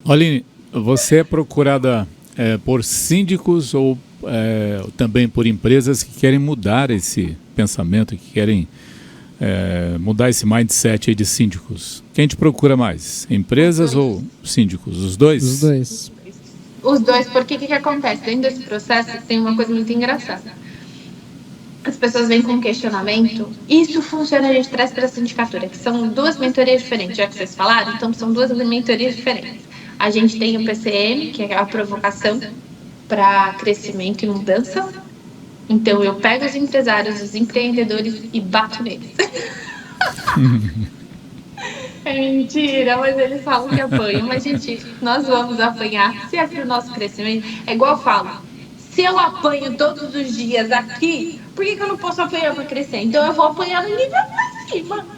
Aline, você é procurada por síndicos ou também por empresas que querem mudar esse pensamento, que querem mudar esse mindset aí de síndicos? Quem te procura mais? Empresas ou síndicos? Os dois? Os dois. Os dois, porque o que acontece? Dentro desse processo tem uma coisa muito engraçada. As pessoas vêm com um questionamento, isso funciona, a gente traz para a sindicatura, que são duas mentorias diferentes, já que vocês falaram, então são duas mentorias diferentes. A gente tem o PCM, que é a provocação para crescimento e mudança. Então eu pego os empresários, os empreendedores e bato neles. É mentira, mas eles falam que apanham. Mas, gente, nós vamos apanhar. Se é para o nosso crescimento, é igual eu falo. Se eu apanho todos os dias aqui, por que eu não posso apanhar para crescer? Então eu vou apanhar no nível lá em cima.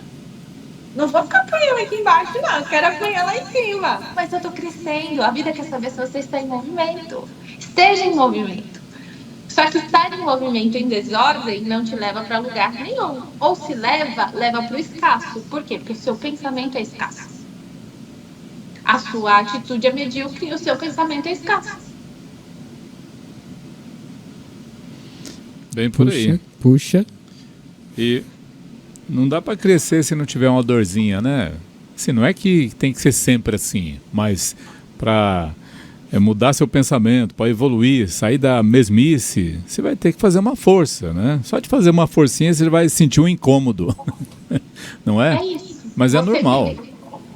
Não vou ficar apanhando aqui embaixo, não. Eu quero apanhar lá em cima. Mas eu tô crescendo. A vida quer saber se você está em movimento. Esteja em movimento. Só que estar em movimento em desordem não te leva para lugar nenhum. Ou se leva, leva para o escasso. Por quê? Porque o seu pensamento é escasso. A sua atitude é medíocre e o seu pensamento é escasso. Bem por aí. Puxa. E não dá para crescer se não tiver uma dorzinha, né? Assim, não é que tem que ser sempre assim, mas para mudar seu pensamento, para evoluir, sair da mesmice, você vai ter que fazer uma força, né? Só de fazer uma forcinha você vai sentir um incômodo, não é? É isso. Mas é normal.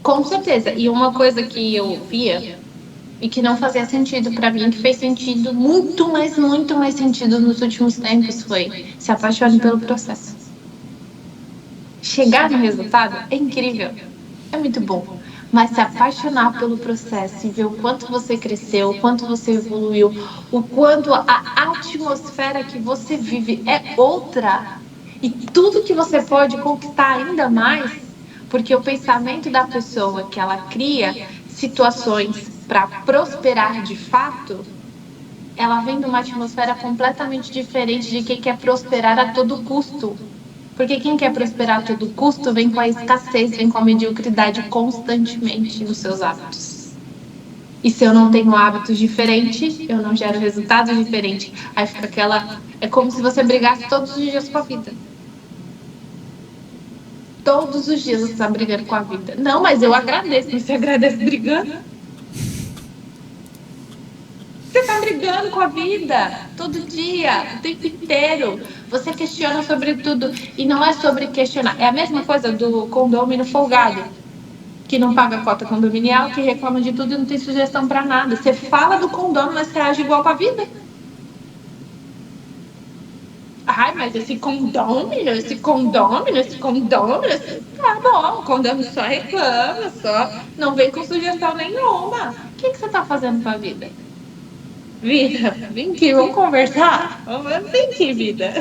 Com certeza. E uma coisa que eu via e que não fazia sentido para mim, que fez sentido, muito mais sentido nos últimos tempos, foi: se apaixone pelo processo. Chegar no resultado é incrível, é muito bom. Mas se apaixonar pelo processo e ver o quanto você cresceu, o quanto você evoluiu, o quanto a atmosfera que você vive é outra, e tudo que você pode conquistar ainda mais, porque o pensamento da pessoa que ela cria situações para prosperar de fato, ela vem de uma atmosfera completamente diferente de quem quer prosperar a todo custo. Porque quem quer prosperar a todo custo vem com a escassez, vem com a mediocridade constantemente nos seus hábitos. E se eu não tenho hábitos diferentes, eu não gero resultados diferentes. Aí fica aquela... É como se você brigasse todos os dias com a vida. Todos os dias você está brigando com a vida. Não, mas eu agradeço. Você agradece brigando? Você está brigando com a vida todo dia, o tempo inteiro. Você questiona sobre tudo. E não é sobre questionar. É a mesma coisa do condômino folgado, que não paga a cota condominial, que reclama de tudo e não tem sugestão para nada. Você fala do condômino, mas você age igual com a vida. Ai, mas esse condômino... Tá bom, o condômino só reclama, só não vem com sugestão nenhuma. O que você está fazendo com a vida? Vida, vem aqui, vamos conversar? Vem aqui, vida.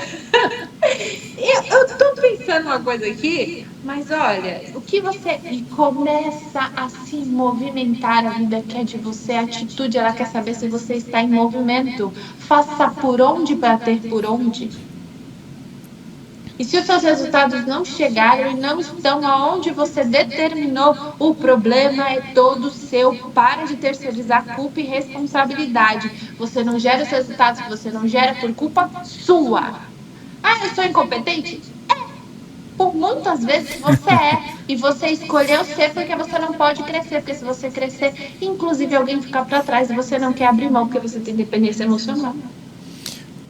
Eu tô pensando uma coisa aqui, mas olha, o que você... E começa a se movimentar, a vida quer de você, a atitude, ela quer saber se você está em movimento. Faça por onde para ter por onde. E se os seus resultados não chegarem e não estão aonde você determinou, o problema é todo seu. Para de terceirizar culpa e responsabilidade. Você não gera os resultados que você não gera por culpa sua. Ah, eu sou incompetente? É. Por muitas vezes você é. E você escolheu ser porque você não pode crescer. Porque se você crescer, inclusive alguém ficar para trás e você não quer abrir mão porque você tem dependência emocional.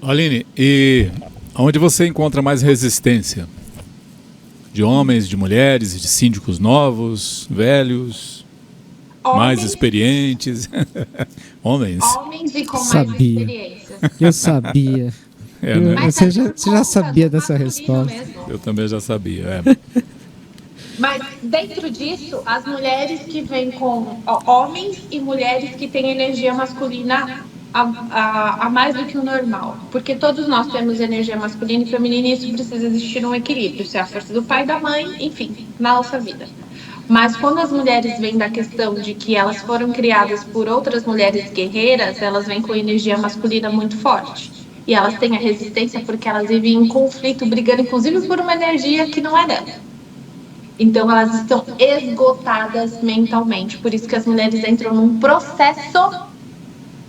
Aline, e onde você encontra mais resistência? De homens, de mulheres, de síndicos novos, velhos, mais experientes? Homens. Homens e com mais experiência. Eu sabia. Né? Você já sabia dessa resposta. Eu também já sabia. Mas dentro disso, as mulheres que vêm com homens e mulheres que têm energia masculina a mais do que o normal. Porque todos nós temos energia masculina e feminina e isso precisa existir um equilíbrio. Isso é a força do pai e da mãe, enfim, na nossa vida. Mas quando as mulheres vêm da questão de que elas foram criadas por outras mulheres guerreiras, elas vêm com energia masculina muito forte. E elas têm a resistência porque elas vivem em conflito, brigando inclusive por uma energia que não é dela. Então, elas estão esgotadas mentalmente. Por isso que as mulheres entram num processo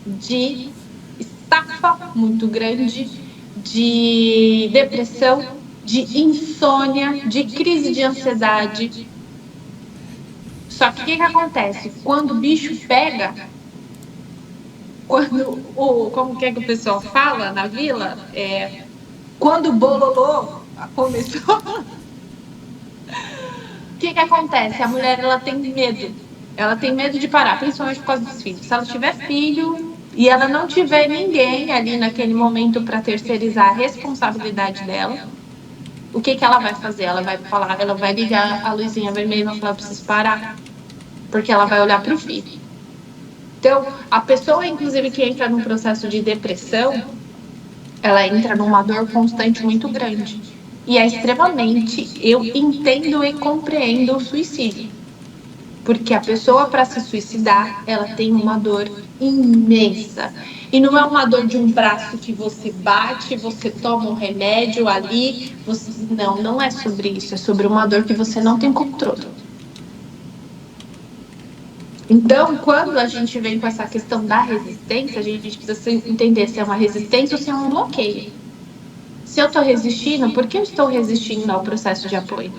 de estafa muito grande, de depressão, de insônia, de crise de ansiedade. Só que o que acontece? Quando o bicho pega, como que é que o pessoal fala na vila? Quando o bololô começou, o que acontece? A mulher, ela tem medo. Ela tem medo de parar, principalmente por causa dos filhos. Se ela tiver filho e ela não tiver ninguém ali naquele momento para terceirizar a responsabilidade dela, o que ela vai fazer? Ela vai falar, ela vai ligar a luzinha vermelha e vai falar, eu preciso parar. Porque ela vai olhar para o filho. Então, a pessoa, inclusive, que entra num processo de depressão, ela entra numa dor constante muito grande. E é extremamente, eu entendo e compreendo o suicídio. Porque a pessoa, para se suicidar, ela tem uma dor imensa. E não é uma dor de um braço que você bate, você toma um remédio ali. Não é sobre isso. É sobre uma dor que você não tem controle. Então, quando a gente vem com essa questão da resistência, a gente precisa entender se é uma resistência ou se é um bloqueio. Se eu estou resistindo, por que eu estou resistindo ao processo de apoio?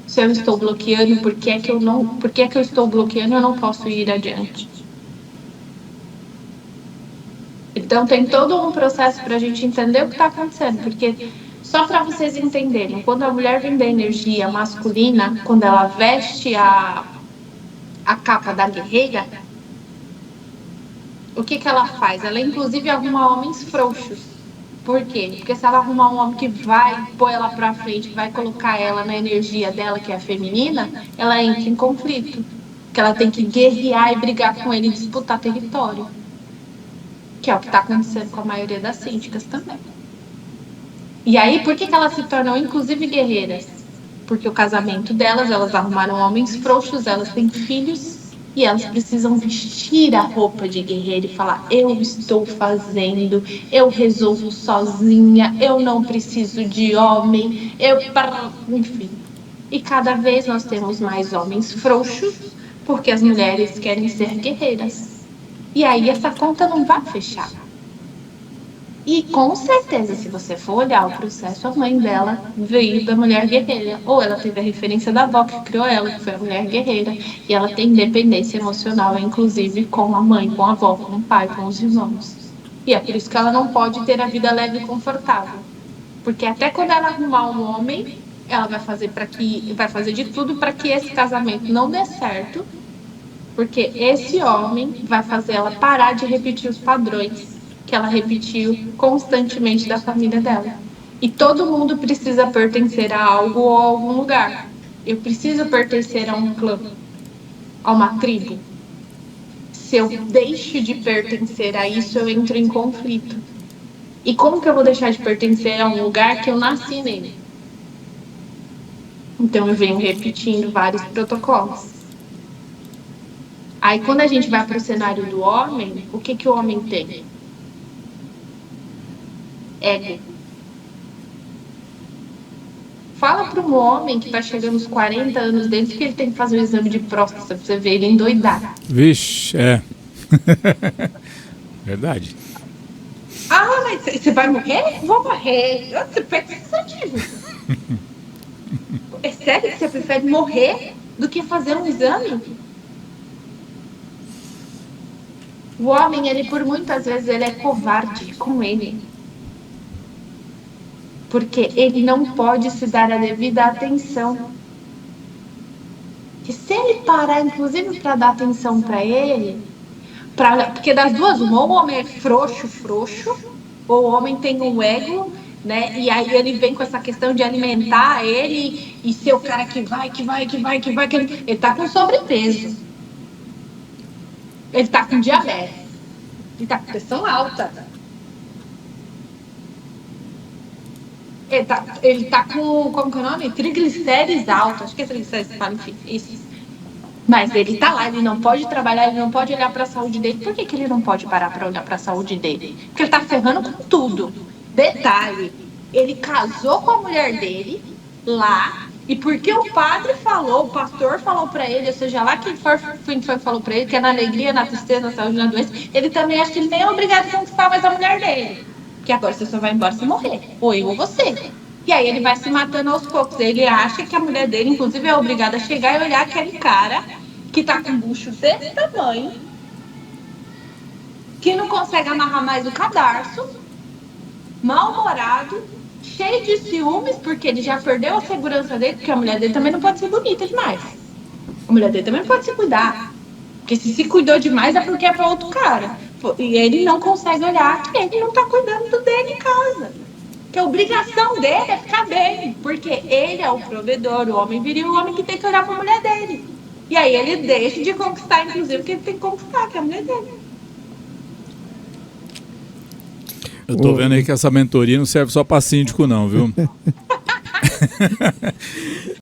Se eu estou bloqueando, por que é que eu estou bloqueando e eu não posso ir adiante? Então, tem todo um processo para a gente entender o que está acontecendo, porque só para vocês entenderem, quando a mulher vem da energia masculina, quando ela veste a capa da guerreira, o que ela faz? Ela, inclusive, arruma homens frouxos. Por quê? Porque se ela arrumar um homem que vai pôr ela pra frente, vai colocar ela na energia dela, que é feminina, ela entra em conflito. Porque ela tem que guerrear e brigar com ele e disputar território. Que é o que está acontecendo com a maioria das síndicas também. E aí, por que elas se tornam, inclusive, guerreiras? Porque o casamento delas, elas arrumaram homens frouxos, elas têm filhos, e elas precisam vestir a roupa de guerreira e falar, eu estou fazendo, eu resolvo sozinha, eu não preciso de homem, enfim. E cada vez nós temos mais homens frouxos, porque as mulheres querem ser guerreiras. E aí essa conta não vai fechar. E com certeza, se você for olhar o processo, a mãe dela veio da mulher guerreira. Ou ela teve a referência da avó que criou ela, que foi a mulher guerreira. E ela tem dependência emocional, inclusive com a mãe, com a avó, com o pai, com os irmãos. E é por isso que ela não pode ter a vida leve e confortável. Porque até quando ela arrumar um homem, ela vai fazer de tudo para que esse casamento não dê certo. Porque esse homem vai fazer ela parar de repetir os padrões que ela repetiu constantemente da família dela. E todo mundo precisa pertencer a algo ou a algum lugar. Eu preciso pertencer a um clã, a uma tribo. Se eu deixo de pertencer a isso, eu entro em conflito. E como que eu vou deixar de pertencer a um lugar que eu nasci nele? Então eu venho repetindo vários protocolos. Aí quando a gente vai para o cenário do homem, o que o homem tem? Ego. Fala para um homem que está chegando aos 40 anos dele que ele tem que fazer um exame de próstata para você ver ele endoidar. Vixe, Verdade. Ah, mas você vai morrer? Vou morrer. Você precisa disso. É sério que você prefere morrer do que fazer um exame? O homem, ele por muitas vezes, ele é covarde com ele. Porque ele não pode se dar a devida atenção. E se ele parar, inclusive, para dar atenção para ele, porque das duas, ou o homem é frouxo, ou o homem tem um ego, né? E aí ele vem com essa questão de alimentar ele e ser o cara que vai. Ele tá com sobrepeso. Ele tá com diabetes. Ele tá com pressão alta. Ele tá com, como que é o nome? Triglicérides altos. Acho que é triglicérides, enfim, isso. Mas ele tá lá, ele não pode trabalhar, ele não pode olhar para a saúde dele. Por que ele não pode parar para olhar para a saúde dele? Porque ele tá ferrando com tudo. Detalhe, ele casou com a mulher dele lá E porque o padre falou, o pastor falou pra ele, ou seja, lá quem falou pra ele, que é na alegria, na tristeza, na saúde, na doença, ele também acha que ele nem é obrigado a conquistar mais a mulher dele. Porque agora você só vai embora se morrer. Ou eu ou você. E aí ele vai se matando aos poucos. Ele acha que a mulher dele, inclusive, é obrigada a chegar e olhar aquele cara que tá com um bucho desse tamanho, que não consegue amarrar mais o cadarço, mal-humorado, cheio de ciúmes, porque ele já perdeu a segurança dele, porque a mulher dele também não pode ser bonita demais. A mulher dele também não pode se cuidar. Porque se cuidou demais é porque é pra outro cara. E ele não consegue olhar que ele não tá cuidando dele em casa. Que a obrigação dele é ficar bem. Porque ele é o provedor, o homem viril, o homem que tem que olhar pra mulher dele. E aí ele deixa de conquistar, inclusive, o que ele tem que conquistar, que é a mulher dele. Eu tô vendo aí que essa mentoria não serve só pra síndico não, viu?